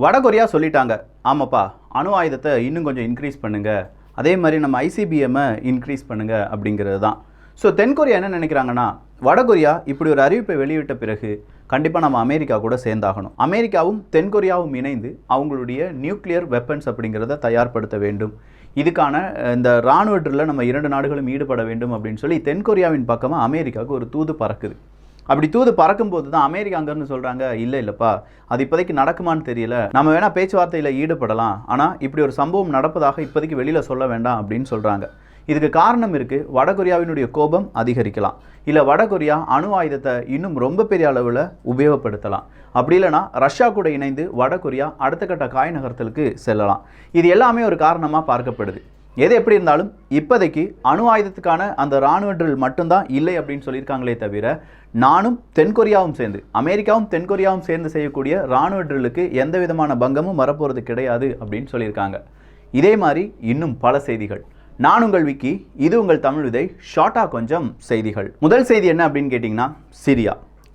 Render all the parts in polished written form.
வடகொரியா சொல்லிட்டாங்க, ஆமாப்பா அணு ஆயுதத்தை இன்னும் கொஞ்சம் இன்க்ரீஸ் பண்ணுங்கள், அதே மாதிரி நம்ம ஐசிபிஎம்மை இன்க்ரீஸ் பண்ணுங்கள் அப்படிங்கிறது தான். ஸோ தென்கொரியா என்ன நினைக்கிறாங்கன்னா, வடகொரியா இப்படி ஒரு அறிவிப்பை வெளியிட்ட பிறகு கண்டிப்பாக நம்ம அமெரிக்கா கூட சேர்ந்தாகணும். அமெரிக்காவும் தென்கொரியாவும் இணைந்து அவங்களுடைய நியூக்ளியர் வெப்பன்ஸ் அப்படிங்கிறத தயார்படுத்த வேண்டும். இதுக்கான இந்த இராணுவ ட்ரில்ல நம்ம 2 நாடுகளும் ஈடுபட வேண்டும் அப்படின்னு சொல்லி தென்கொரியாவின் பக்கமாக அமெரிக்காவுக்கு ஒரு தூது பறக்குது. அப்படி தூது பறக்கும்போது தான் அமெரிக்கா அங்கேருந்து சொல்கிறாங்க, இல்லைப்பா அது இப்போதைக்கு நடக்குமான்னு தெரியல, நம்ம வேணால் பேச்சுவார்த்தையில் ஈடுபடலாம், ஆனால் இப்படி ஒரு சம்பவம் நடப்பதாக இப்போதைக்கு வெளியில் சொல்ல வேண்டாம் அப்படின்னு சொல்கிறாங்க. இதுக்கு காரணம் இருக்குது, வடகொரியாவினுடைய கோபம் அதிகரிக்கலாம், இல்லை வடகொரியா அணு ஆயுதத்தை இன்னும் ரொம்ப பெரிய அளவில் உபயோகப்படுத்தலாம், அப்படி இல்லைனா ரஷ்யா கூட இணைந்து வடகொரியா அடுத்த கட்ட காய் நகர்த்தலுக்கு செல்லலாம். இது எல்லாமே ஒரு காரணமாக பார்க்கப்படுது. எது எப்படி இருந்தாலும் இப்போதைக்கு அணு ஆயுதத்துக்கான அந்த இராணுவ ட்ரில் மட்டும்தான் இல்லை அப்படின்னு சொல்லியிருக்காங்களே தவிர, நானும் தென்கொரியாவும் சேர்ந்து, அமெரிக்காவும் தென்கொரியாவும் சேர்ந்து செய்யக்கூடிய இராணுவ ட்ரில்லுக்கு எந்த விதமான பங்கமும் வரப்போகிறது கிடையாது அப்படின்னு சொல்லியிருக்காங்க. இதே மாதிரி இன்னும் பல செய்திகள். நான் உங்கள் விக்கி, இது உங்கள் தமிழ் விதை. ஷார்ட்டாக கொஞ்சம் செய்திகள். முதல் செய்தி என்ன அப்படின்னு கேட்டிங்கன்னா,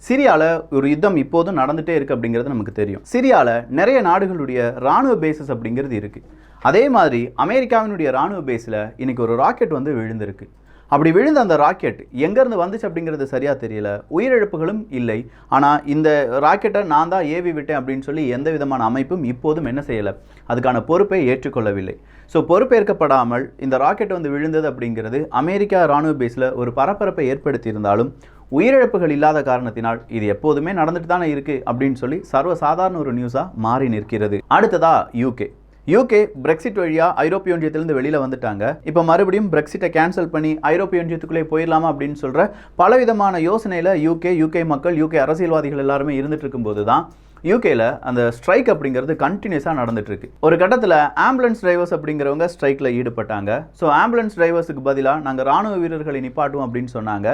சிரியாவில் ஒரு யுத்தம் இப்போதும் நடந்துகிட்டே இருக்குது அப்படிங்கிறது நமக்கு தெரியும். சிரியாவில் நிறைய நாடுகளுடைய இராணுவ பேசஸ் அப்படிங்கிறது இருக்குது. அதே மாதிரி அமெரிக்காவினுடைய இராணுவ பேஸில் இன்றைக்கி ஒரு ராக்கெட் வந்து விழுந்திருக்கு. அப்படி விழுந்த அந்த ராக்கெட் எங்கேருந்து வந்துச்சு அப்படிங்கிறது சரியாக தெரியல, உயிரிழப்புகளும் இல்லை. ஆனால் இந்த ராக்கெட்டை நான் தான் ஏவி விட்டேன் அப்படின்னு சொல்லி எந்த விதமான அமைப்பும் இப்போதும் என்ன செய்யலை, அதுக்கான பொறுப்பை ஏற்றுக்கொள்ளவில்லை. ஸோ பொறுப்பேற்கப்படாமல் இந்த ராக்கெட் வந்து விழுந்தது அப்படிங்கிறது அமெரிக்கா இராணுவ பேஸில் ஒரு பரபரப்பை ஏற்படுத்தியிருந்தாலும் உயிரிழப்புகள் இல்லாத காரணத்தினால் இது எப்போதுமே நடந்துட்டு தானே இருக்குது அப்படின்னு சொல்லி சர்வசாதாரண ஒரு நியூஸாக மாறி நிற்கிறது. அடுத்ததாக யூகே பிரெக்சிட் வழியாக ஐரோப்பிய ஒன்றியத்திலிருந்து வெளியில் வந்துட்டாங்க. இப்போ மறுபடியும் பிரெக்சிட்டை கேன்சல் பண்ணி ஐரோப்பிய ஒன்றியத்துக்குள்ளே போயிடலாமா அப்படின்னு சொல்கிற பலவிதமான யோசனையில் யூகே மக்கள், யூகே அரசியல்வாதிகள் எல்லாருமே இருந்துட்டு இருக்கும்போது தான் யூகேல அந்த ஸ்ட்ரைக் அப்படிங்கிறது கண்டினியூஸாக நடந்துட்டுருக்கு. ஒரு கட்டத்தில் ஆம்புலன்ஸ் டிரைவர்ஸ் அப்படிங்கிறவங்க ஸ்ட்ரைக்கில் ஈடுபட்டாங்க. ஸோ ஆம்புலன்ஸ் டிரைவர்ஸுக்கு பதிலாக நாங்கள் இராணுவ வீரர்களை நிப்பாட்டுவோம் அப்படின்னு சொன்னாங்க.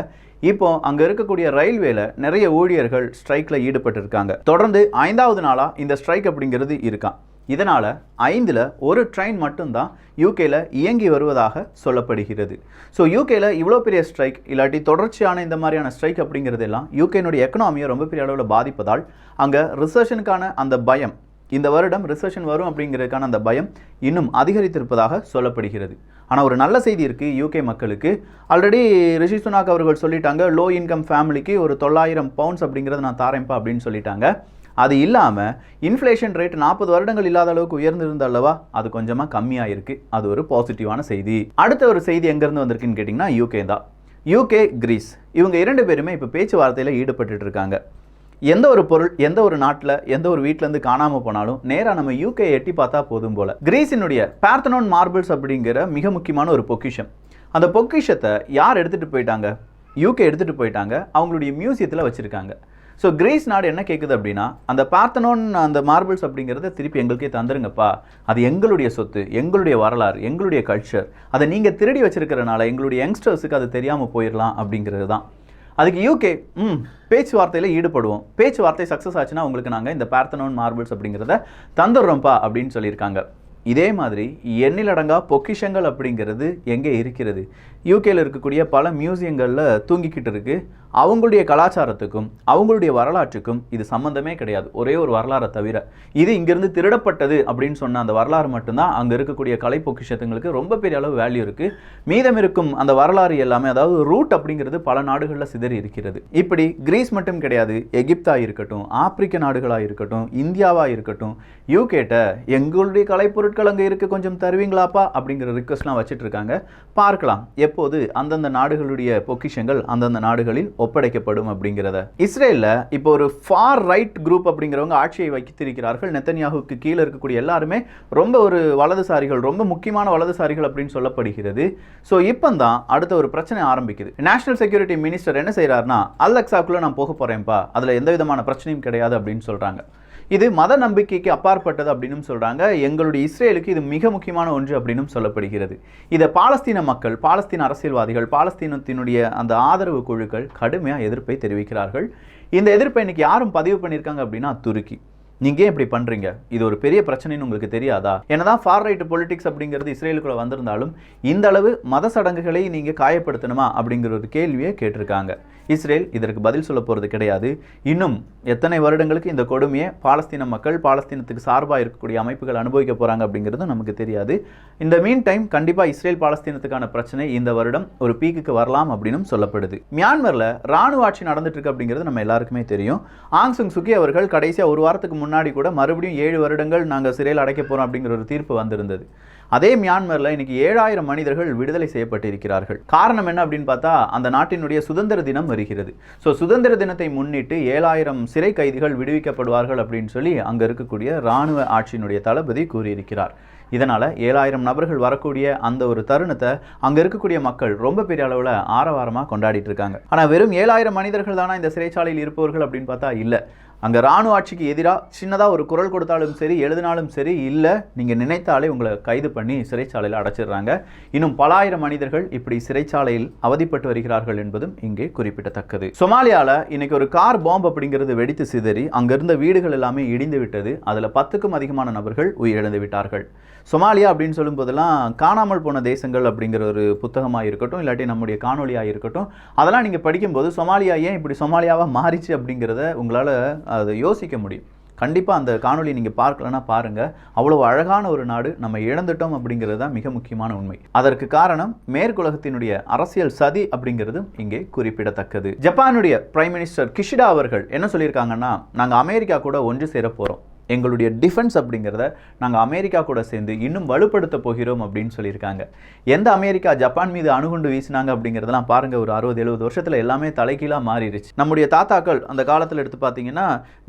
இப்போ அங்கே இருக்கக்கூடிய ரயில்வேல நிறைய ஊழியர்கள் ஸ்ட்ரைக்கில் ஈடுபட்டிருக்காங்க. தொடர்ந்து 5வது நாளாக இந்த ஸ்ட்ரைக் அப்படிங்கிறது இருக்கான். இதனால் 5ல் 1 ட்ரெயின் மட்டும்தான் யூகேல இயங்கி வருவதாக சொல்லப்படுகிறது. ஸோ யூகேல இவ்வளோ பெரிய ஸ்ட்ரைக் இல்லாட்டி தொடர்ச்சியான இந்த மாதிரியான ஸ்ட்ரைக் அப்படிங்கிறது எல்லாம் யூகேனுடைய எக்கனாமியை ரொம்ப பெரிய அளவில் பாதிப்பதால் அங்கே ரிசெஷனுக்கான அந்த பயம், இந்த வருடம் ரிசெஷன் வரும் அப்படிங்கிறதுக்கான அந்த பயம் இன்னும் அதிகரித்திருப்பதாக சொல்லப்படுகிறது. ஆனால் ஒரு நல்ல செய்தி இருக்குது யூகே மக்களுக்கு. ஆல்ரெடி ரிஷி சுனாக் அவர்கள் சொல்லிட்டாங்க, லோ இன்கம் ஃபேமிலிக்கு ஒரு 900 பவுண்ட்ஸ் அப்படிங்கிறத நான் தாரேன்ப்பா அப்படின்னு சொல்லிட்டாங்க. அது இல்லாமல் இன்ஃப்ளேஷன் ரேட் 40 வருடங்கள் இல்லாத அளவுக்கு உயர்ந்திருந்த அல்லவா, அது கொஞ்சமாக கம்மியாக இருக்குது. அது ஒரு பாசிட்டிவான செய்தி. அடுத்த ஒரு செய்தி எங்கேருந்து வந்திருக்குன்னு கேட்டிங்கன்னா யூகே தான். யூகே, கிரீஸ், இவங்க 2 பேருமே இப்போ பேச்சுவார்த்தையில் ஈடுபட்டு இருக்காங்க. எந்த ஒரு பொருள் எந்த ஒரு நாட்டில் எந்த ஒரு வீட்டிலேருந்து காணாமல் போனாலும் நேராக நம்ம யூகே எட்டி பார்த்தா போதும் போல். கிரீஸினுடைய பார்த்தனோன் மார்பிள்ஸ் அப்படிங்கிற மிக முக்கியமான ஒரு பொக்கிஷம். அந்த பொக்கிஷத்தை யார் எடுத்துகிட்டு போயிட்டாங்க? யூகே எடுத்துகிட்டு போயிட்டாங்க. அவங்களுடைய மியூசியத்தில் வச்சுருக்காங்க. ஸோ கிரீஸ் நாடு என்ன கேட்குது அப்படின்னா, அந்த பார்த்தனோன் அந்த மார்பிள்ஸ் அப்படிங்கிறத திருப்பி எங்களுக்கே தந்துருங்கப்பா, அது எங்களுடைய சொத்து, எங்களுடைய வரலாறு, எங்களுடைய கல்ச்சர், அதை நீங்கள் திருடி வச்சிருக்கிறனால எங்களுடைய யங்ஸ்டர்ஸுக்கு அது தெரியாமல் போயிடலாம் அப்படிங்கிறது தான். அதுக்கு யூகே பேச்சுவார்த்தையில் ஈடுபடுவோம், பேச்சுவார்த்தை சக்ஸஸ் ஆச்சுன்னா உங்களுக்கு நாங்கள் இந்த பார்த்தனோன் மார்பிள்ஸ் அப்படிங்கிறத தந்துடுறோம்ப்பா அப்படின்னு சொல்லியிருக்காங்க. இதே மாதிரி எண்ணிலடங்கா பொக்கிஷங்கள் அப்படிங்கிறது எங்கே இருக்கிறது? யூகேல இருக்கக்கூடிய பல மியூசியங்களில் தூங்கிக்கிட்டு இருக்கு. அவங்களுடைய கலாச்சாரத்துக்கும் அவங்களுடைய வரலாற்றுக்கும் இது சம்மந்தமே கிடையாது, ஒரே ஒரு வரலாறை தவிர. இது இங்கிருந்து திருடப்பட்டது அப்படின்னு சொன்ன அந்த வரலாறு மட்டும்தான் அங்கே இருக்கக்கூடிய கலை பொக்கிஷத்துங்களுக்கு ரொம்ப பெரிய அளவு வேல்யூ இருக்குது. மீதம் இருக்கும் அந்த வரலாறு எல்லாமே, அதாவது ரூட் அப்படிங்கிறது பல நாடுகளில் சிதறி இருக்கிறது. இப்படி கிரீஸ் மட்டும் கிடையாது, எகிப்தாக இருக்கட்டும், ஆப்பிரிக்க நாடுகளாக இருக்கட்டும், இந்தியாவாக இருக்கட்டும், யூகேட்ட எங்களுடைய கலைப்பொருட்கள் அங்கே இருக்குது, கொஞ்சம் தருவீங்களாப்பா அப்படிங்கிற ரிக்வஸ்ட்லாம் வச்சுட்டு இருக்காங்க. பார்க்கலாம் எப்போது அந்தந்த நாடுகளுடைய பொக்கிஷங்கள் அந்தந்த நாடுகளில் ஒப்படைக்கப்படும் அப்படிங்கிறத. இஸ்ரேலில் இப்போ ஒரு ஃபார் ரைட் குரூப் அப்படிங்கிறவங்க ஆட்சியை வைத்திருக்கிறார்கள். நெத்தன்யாஹுக்கு கீழே இருக்கக்கூடிய எல்லாருமே ரொம்ப ஒரு வலதுசாரிகள், ரொம்ப முக்கியமான வலதுசாரிகள் அப்படின்னு சொல்லப்படுகிறது. ஸோ இப்போ தான் அடுத்த ஒரு பிரச்சனை ஆரம்பிக்குது. நேஷனல் செக்யூரிட்டி மினிஸ்டர் என்ன செய்கிறாருன்னா, அல்-அக்ஸாக்குள்ளே நான் போக போகிறேன்ப்பா, அதில் எந்த விதமான பிரச்சனையும் கிடையாது அப்படின்னு சொல்கிறாங்க. இது மத நம்பிக்கைக்கு அப்பாற்பட்டது அப்படின்னு சொல்கிறாங்க. எங்களுடைய இஸ்ரேலுக்கு இது மிக முக்கியமான ஒன்று அப்படின்னு சொல்லப்படுகிறது. இதை பாலஸ்தீன மக்கள், பாலஸ்தீன அரசியல்வாதிகள், பாலஸ்தீனத்தினுடைய அந்த ஆதரவு குழுக்கள் கடுமையாக எதிர்ப்பை தெரிவிக்கிறார்கள். இந்த எதிர்ப்பை இன்னைக்கு யாரும் பதிவு பண்ணியிருக்காங்க அப்படின்னா துருக்கி. நீங்க ஏன் இப்படி பண்றீங்க, இது ஒரு பெரிய பிரச்சனைன்னு உங்களுக்கு தெரியாதா? என்னதான் ஃபார் ரைட் பொலிட்டிக்ஸ் அப்படிங்கிறது இஸ்ரேலுக்குள்ள வந்திருந்தாலும் இந்த அளவு மத சடங்குகளை நீங்க காயப்படுத்தணுமா அப்படிங்கிற ஒரு கேள்வியை கேட்டிருக்காங்க. இஸ்ரேல் இதற்கு பதில் சொல்ல போறது கிடையாது. இன்னும் எத்தனை வருடங்களுக்கு இந்த கொடுமையை பாலஸ்தீன மக்கள், பாலஸ்தீனத்துக்கு சார்பாக இருக்கக்கூடிய அமைப்புகள் அனுபவிக்க போறாங்க அப்படிங்கிறது நமக்கு தெரியாது. இந்த மீன் டைம் கண்டிப்பா இஸ்ரேல் பாலஸ்தீனத்துக்கான பிரச்சனை இந்த வருடம் ஒரு பீக்குக்கு வரலாம் அப்படின்னு சொல்லப்படுது. மியான்மர்ல ராணுவ ஆட்சி நடந்துட்டு இருக்கு அப்படிங்கிறது நம்ம எல்லாருக்குமே தெரியும். ஆங் சாங் சூகி அவர்கள் கடைசியா ஒரு வாரத்துக்கு முன்னாடி கூட மறுபடியும் 7 வருடங்கள் நாங்கள் சிறையில் அடைக்க போறோம் அப்படிங்கிற ஒரு தீர்ப்பு வந்திருந்தது. அதே மியான்மர்ல இன்னைக்கு 7000 மனிதர்கள் விடுதலை செய்யப்பட்டிருக்கிறார்கள். காரணம் என்ன அப்படின்னு பார்த்தா, அந்த நாட்டினுடைய சுதந்திர தினம் வருகிறது. ஸோ சுதந்திர தினத்தை முன்னிட்டு 7000 சிறை கைதிகள் விடுவிக்கப்படுவார்கள் அப்படின்னு சொல்லி அங்க இருக்கக்கூடிய ராணுவ ஆட்சியினுடைய தளபதி கூறியிருக்கிறார். இதனால 7000 நபர்கள் வரக்கூடிய அந்த ஒரு தருணத்தை அங்க இருக்கக்கூடிய மக்கள் ரொம்ப பெரிய அளவுல ஆரவாரமா கொண்டாடிட்டு இருக்காங்க. ஆனா வெறும் 7000 மனிதர்கள் தானா இந்த சிறைச்சாலையில் இருப்பவர்கள் அப்படின்னு பார்த்தா இல்ல. அங்க ராணுவ ஆட்சிக்கு எதிராக சின்னதா ஒரு குரல் கொடுத்தாலும் சரி, எழுதினாலும் சரி, இல்ல நீங்க நினைத்தாலே உங்களை கைது பண்ணி சிறைச்சாலையில் அடைச்சிடுறாங்க. இன்னும் பல ஆயிரம் மனிதர்கள் இப்படி சிறைச்சாலையில் அவதிப்பட்டு வருகிறார்கள் என்பதும் இங்கே குறிப்பிடத்தக்கது. சொமாலியால இன்னைக்கு ஒரு கார் பாம்பு அப்படிங்கிறது வெடித்து சிதறி அங்கிருந்த வீடுகள் எல்லாமே இடிந்து விட்டது. அதுல 10க்கும் அதிகமான நபர்கள் உயிரிழந்து விட்டார்கள். சொமாலியா அப்படின்னு சொல்லும் போதெல்லாம் காணாமல் போன தேசங்கள் அப்படிங்கிற ஒரு புத்தகமாக இருக்கட்டும், இல்லாட்டி நம்முடைய காணொலியாக இருக்கட்டும், அதெல்லாம் நீங்கள் படிக்கும்போது சொமாலியா ஏன் இப்படி சொமாலியாவாக மாறிச்சு அப்படிங்கிறத உங்களால் அதை யோசிக்க முடியும். கண்டிப்பாக அந்த காணொலி நீங்கள் பார்க்கலன்னா பாருங்கள். அவ்வளோ அழகான ஒரு நாடு நம்ம இழந்துட்டோம் அப்படிங்கிறது தான் மிக முக்கியமான உண்மை. அதற்கு காரணம் மேற்குலகத்தினுடைய அரசியல் சதி அப்படிங்கிறதும் இங்கே குறிப்பிடத்தக்கது. ஜப்பானுடைய பிரைம் மினிஸ்டர் கிஷிடா அவர்கள் என்ன சொல்லியிருக்காங்கன்னா, நாங்கள் அமெரிக்கா கூட ஒன்று சேர போகிறோம், எங்களுடைய டிஃபென்ஸ் அப்படிங்கிறத நாங்கள் அமெரிக்கா கூட சேர்ந்து இன்னும் வலுப்படுத்த போகிறோம் அப்படின்னு சொல்லியிருக்காங்க. எந்த அமெரிக்கா ஜப்பான் மீது அணுகுண்டு வீசினாங்க அப்படிங்கிறதெல்லாம் பாருங்கள், ஒரு 60-70 வருஷத்தில் எல்லாமே தலைகீழாக மாறிடுச்சு. நம்முடைய தாத்தாக்கள் அந்த காலத்தில் எடுத்து பார்த்தீங்கன்னா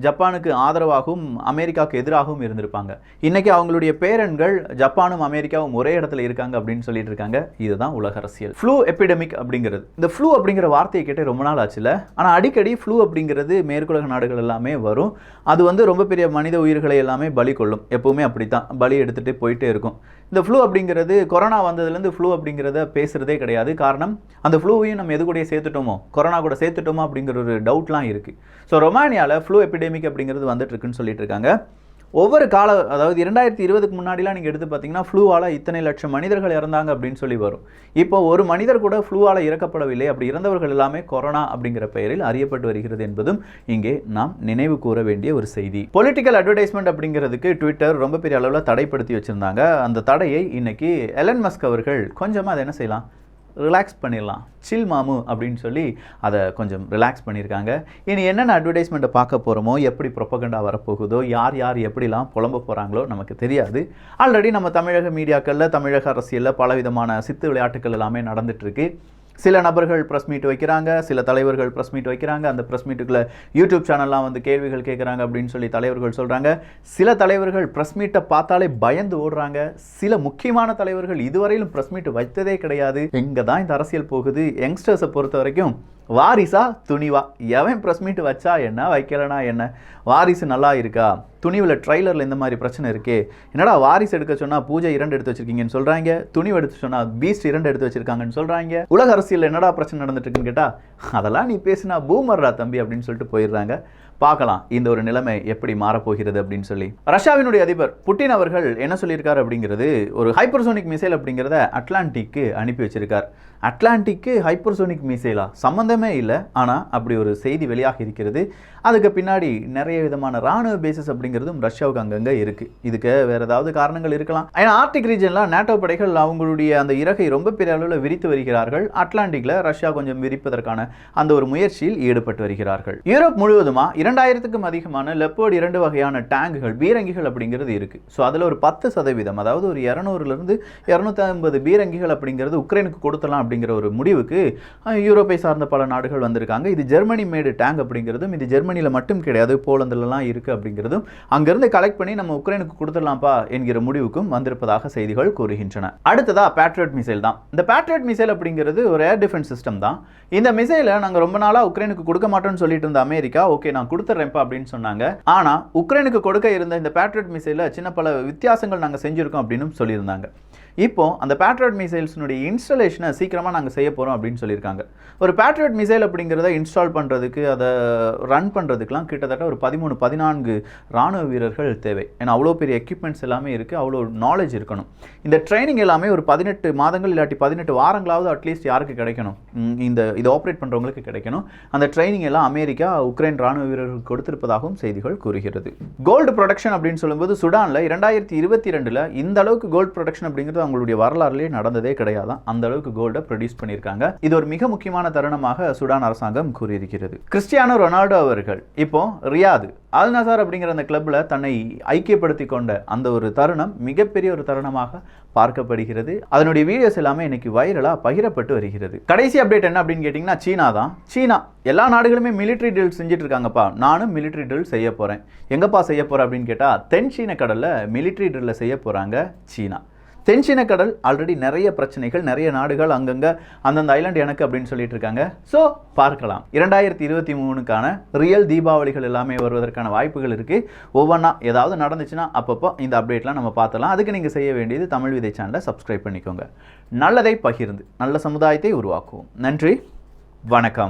ஜப்பானுக்கு ஆதரவாகவும் அமெரிக்காவுக்கு எதிராகவும் இருந்திருப்பாங்க. இன்னைக்கு அவங்களுடைய பேரன்கள் ஜப்பானும் அமெரிக்காவும் ஒரே இடத்துல இருக்காங்க அப்படின்னு சொல்லிட்டு இருக்காங்க. இதுதான் உலக அரசியல். ஃப்ளூ எபிடமிக் அப்படிங்கிறது, இந்த ஃப்ளூ அப்படிங்கிற வார்த்தையை கேட்டே ரொம்ப நாள் ஆச்சுல. ஆனால் அடிக்கடி ஃப்ளூ அப்படிங்கிறது மேற்குலக நாடுகள் எல்லாமே வரும். அது ரொம்ப பெரிய மனித உயிர்களை எல்லாமே பலி கொள்ளும். எப்பவுமே அப்படித்தான், பலி எடுத்துகிட்டே போயிட்டே இருக்கும். இந்த ஃப்ளூ அப்படிங்கிறது கொரோனா வந்ததுலேருந்து ஃப்ளூ அப்படிங்கிறத பேசுகிறதே கிடையாது. காரணம், அந்த ஃப்ளூவையும் நம்ம எது கூட சேர்த்துட்டோமோ, கொரோனா கூட சேர்த்துட்டோமோ அப்படிங்கிற ஒரு டவுட்லாம் இருக்குது. ஸோ ரொமானியாவில் ஃப்ளூ எபிடெமிக் அப்படிங்கிறது வந்துட்டு இருக்குன்னு சொல்லிட்டு இருக்காங்க. ஒவ்வொரு அதாவது 2020க்கு முன்னாடிலாம் நீங்கள் எடுத்து பார்த்தீங்கன்னா ஃப்ளூவால் இத்தனை லட்சம் மனிதர்கள் இறந்தாங்க அப்படின்னு சொல்லி வரும். இப்போ ஒரு மனிதர் கூட ஃப்ளூவால் இறக்கப்படவில்லை. அப்படி இறந்தவர்கள் எல்லாமே கொரோனா அப்படிங்கிற பெயரில் அறியப்பட்டு வருகிறது என்பதும் இங்கே நாம் நினைவு கூற வேண்டிய ஒரு செய்தி. பொலிட்டிக்கல் அட்வர்டைஸ்மெண்ட் அப்படிங்கிறதுக்கு ட்விட்டர் ரொம்ப பெரிய அளவில் தடைப்படுத்தி வச்சுருந்தாங்க. அந்த தடையை இன்னைக்கு எலன் மஸ்க் அவர்கள் கொஞ்சமாக அதை என்ன செய்யலாம், ரிலாக்ஸ் பண்ணிடலாம், சில் மாமு அப்படின்னு சொல்லி அதை கொஞ்சம் ரிலாக்ஸ் பண்ணியிருக்காங்க. இனி என்னென்ன அட்வர்டைஸ்மெண்ட்டை பார்க்க போகிறோமோ, எப்படி ப்ரொபகண்டா வரப்போகுதோ, யார் யார் எப்படிலாம் புலம்ப போகிறாங்களோ நமக்கு தெரியாது. ஆல்ரெடி நம்ம தமிழக மீடியாக்களில், தமிழக அரசியலில் பலவிதமான சித்து விளையாட்டுகள் எல்லாமே நடந்துகிட்ருக்கு. சில நபர்கள் ப்ரெஸ் மீட் வைக்கிறாங்க, சில தலைவர்கள் ப்ரெஸ் மீட் வைக்கிறாங்க. அந்த ப்ரெஸ் மீட்டுக்குள்ள யூடியூப் சேனல்லாம் கேள்விகள் கேட்குறாங்க அப்படின்னு சொல்லி தலைவர்கள் சொல்கிறாங்க. சில தலைவர்கள் ப்ரெஸ் மீட்டை பார்த்தாலே பயந்து ஓடுறாங்க. சில முக்கியமான தலைவர்கள் இதுவரையிலும் ப்ரெஸ் மீட் வைத்ததே கிடையாது. எங்கே தான் இந்த அரசியல் போகுது? யங்ஸ்டர்ஸை பொறுத்த வரைக்கும் வாரிசா துணிவா, எவன் ப்ரெஸ் மீட் வச்சா என்ன, வைக்கலனா என்ன? வாரிசு நல்லா இருக்கா, துணிவில் ட்ரைலரில் இந்த மாதிரி பிரச்சனை இருக்கே, என்னடா வாரிசு எடுக்க சொன்னால் பூஜை 2 எடுத்து வச்சிருக்கீங்கன்னு சொல்கிறாங்க, துணிவு எடுத்து சொன்னால் பீஸ்ட் 2 எடுத்து வச்சிருக்காங்கன்னு சொல்கிறாங்க. உலக அரசியல் என்னடா பிரச்சனை நடந்துட்டு இருக்குன்னு கேட்டால், அதெல்லாம் நீ பேசினா பூமர்ரா தம்பி அப்படின்னு சொல்லிட்டு போயிடுறாங்க. பார்க்கலாம் இந்த ஒரு நிலைமை எப்படி மாறப்போகிறது அப்படின்னு சொல்லி. ரஷ்யாவினுடைய அதிபர் புட்டின் அவர்கள் என்ன சொல்லியிருக்காரு அப்படிங்கிறது, ஒரு ஹைப்பர்சோனிக் மிசைல் அப்படிங்கிறத அட்லாண்டிக்கு அனுப்பி வச்சிருக்கார். அட்லாண்டிக்கு ஹைப்பர்சோனிக் மிசைலா? சம்மந்தமே இல்லை. ஆனால் அப்படி ஒரு செய்தி வெளியாக இருக்கிறது. அதுக்கு பின்னாடி நிறைய விதமான ராணுவ பேசஸ் அப்படிங்கிறதும் ரஷ்யாவுக்கு அங்கங்கே இருக்குது. இதுக்கு வேறு ஏதாவது காரணங்கள் இருக்கலாம். ஏன்னா ஆர்டிக் ரீஜனில் நேட்டோ படைகள் அவங்களுடைய அந்த இறகை ரொம்ப பெரிய அளவில் விரித்து வருகிறார்கள். அட்லாண்டிக்கில் ரஷ்யா கொஞ்சம் விரிப்பதற்கான அந்த ஒரு முயற்சியில் ஈடுபட்டு வருகிறார்கள். யூரோப் முழுவதுமாக 2000க்கும் அதிகமான லெப்பர்ட் 2 வகையான டேங்குகள், பீரங்கிகள் அப்படிங்கிறது இருக்குது. ஸோ அதில் ஒரு 10%, அதாவது ஒரு 200லிருந்து 250 பீரங்கிகள் அப்படிங்கிறது உக்ரைனுக்கு கொடுத்தலாம் அப்படிங்கிற ஒரு முடிவுக்கு யூரோப்பை சார்ந்த பல நாடுகள் வந்திருக்காங்க. இது ஜெர்மனி மேடு டேங்க் அப்படிங்கிறதும், இது ஜெர்மனியில் மட்டும் கிடையாது, போலந்துலலாம் இருக்குது அப்படிங்கிறதும், அங்கிருந்து கலெக்ட் பண்ணி நம்ம உக்ரைனுக்கு கொடுத்துடலாம்ப்பா என்கிற முடிவுக்கும் வந்திருப்பதாக செய்திகள் கூறுகின்றன. அடுத்ததா பேட்ரியட் மிசைல் தான். இந்த பேட்ரியட் மிசைல் அப்படிங்கிறது ஒரு ஏர் டிஃபென்ஸ் சிஸ்டம் தான். இந்த மிசைலை நாங்கள் ரொம்ப நாளாக உக்ரைனுக்கு கொடுக்க மாட்டோம்னு சொல்லிட்டு இருந்த அமெரிக்கா, ஓகே நான் கொடுத்துட்றேன்ப்பா அப்படின்னு சொன்னாங்க. ஆனால் உக்ரைனுக்கு கொடுக்க இருந்த இந்த பேட்ரியட் மிசைலில் சின்ன பல வித்தியாசங்கள் நாங்கள் செஞ்சுருக்கோம் அப்படின்னு சொல்லியிருந்தாங்க. இப்போ அந்த பேட்ரியட் மிசைல்ஸ்னுடைய இன்ஸ்டாலேஷனை சீக்கிரம் சீக்கிரமாக நாங்கள் செய்ய போகிறோம் அப்படின்னு சொல்லியிருக்காங்க. ஒரு பேட்ரியட் மிசைல் அப்படிங்கிறத இன்ஸ்டால் பண்ணுறதுக்கு, அதை ரன் பண்ணுறதுக்குலாம் கிட்டத்தட்ட ஒரு 13-14 ராணுவ வீரர்கள் தேவை. ஏன்னா அவ்வளோ பெரிய எக்யூப்மெண்ட்ஸ் எல்லாமே இருக்குது, அவ்வளோ நாலேஜ் இருக்கணும். இந்த ட்ரைனிங் எல்லாமே ஒரு 18 மாதங்கள் இல்லாட்டி 18 வாரங்களாவது அட்லீஸ்ட் யாருக்கு கிடைக்கணும், இதை ஆப்ரேட் பண்ணுறவங்களுக்கு கிடைக்கணும். அந்த ட்ரைனிங் எல்லாம் அமெரிக்கா உக்ரைன் ராணுவ வீரர்கள் கொடுத்திருப்பதாகவும் செய்திகள் கூறுகிறது. கோல்டு ப்ரொடக்ஷன் அப்படின்னு சொல்லும்போது சுடானில் 2022 இந்த அளவுக்கு கோல்டு ப்ரொடக்ஷன் அப்படிங்கிறது அவங்களுடைய வரலாறுலேயே நடந்ததே கிடையாதான். அந்த அளவுக்கு கோல்டை ப்ரொடியூஸ் பண்ணியிருக்காங்க. இது ஒரு மிக முக்கியமான தருணமாக சுடான் அரசாங்கம் கூறியிருக்கிறது. கிறிஸ்டியானோ ரொனால்டோ அவர்கள் இப்போ ரியாத் அல் நசார் அப்படிங்கிற அந்த கிளப்ல தன்னை ஐக்கியப்படுத்தி கொண்ட அந்த ஒரு தருணம் மிகப்பெரிய ஒரு தருணமாக பார்க்கப்படுகிறது. அதனுடைய வீடியோஸ் எல்லாமே இன்னைக்கு வைரலா பகிரப்பட்டு வருகிறது. கடைசி அப்டேட் என்ன அப்படின்னு கேட்டிங்கன்னா, சீனா தான். சீனா எல்லா நாடுகளுமே மிலிட்ரி ட்ரில் செஞ்சுட்டு இருக்காங்கப்பா, நானும் மிலிட்ரி ட்ரில் செய்ய போறேன். எங்கப்பா செய்ய போறேன் அப்படின்னு கேட்டா, தென் சீன கடல்ல மிலிட்ரி ட்ரில்ல செய்ய போறாங்க சீனா. தென் சீன கடல் ஆல்ரெடி நிறைய பிரச்சனைகள், நிறைய நாடுகள் அங்கங்கே அந்தந்த ஐலாண்ட் எனக்கு அப்படின்னு சொல்லிட்டு இருக்காங்க. ஸோ பார்க்கலாம், 2023க்கான ரியல் தீபாவளிகள் எல்லாமே வருவதற்கான வாய்ப்புகள் இருக்குது. ஒவ்வொன்றா ஏதாவது நடந்துச்சுன்னா அப்பப்போ இந்த அப்டேட்லாம் நம்ம பார்த்தலாம். அதுக்கு நீங்கள் செய்ய வேண்டியது தமிழ் விதை சேனலை சப்ஸ்கிரைப் பண்ணிக்கோங்க. நல்லதை பகிர்ந்து நல்ல சமுதாயத்தை உருவாக்குவோம். நன்றி, வணக்கம்.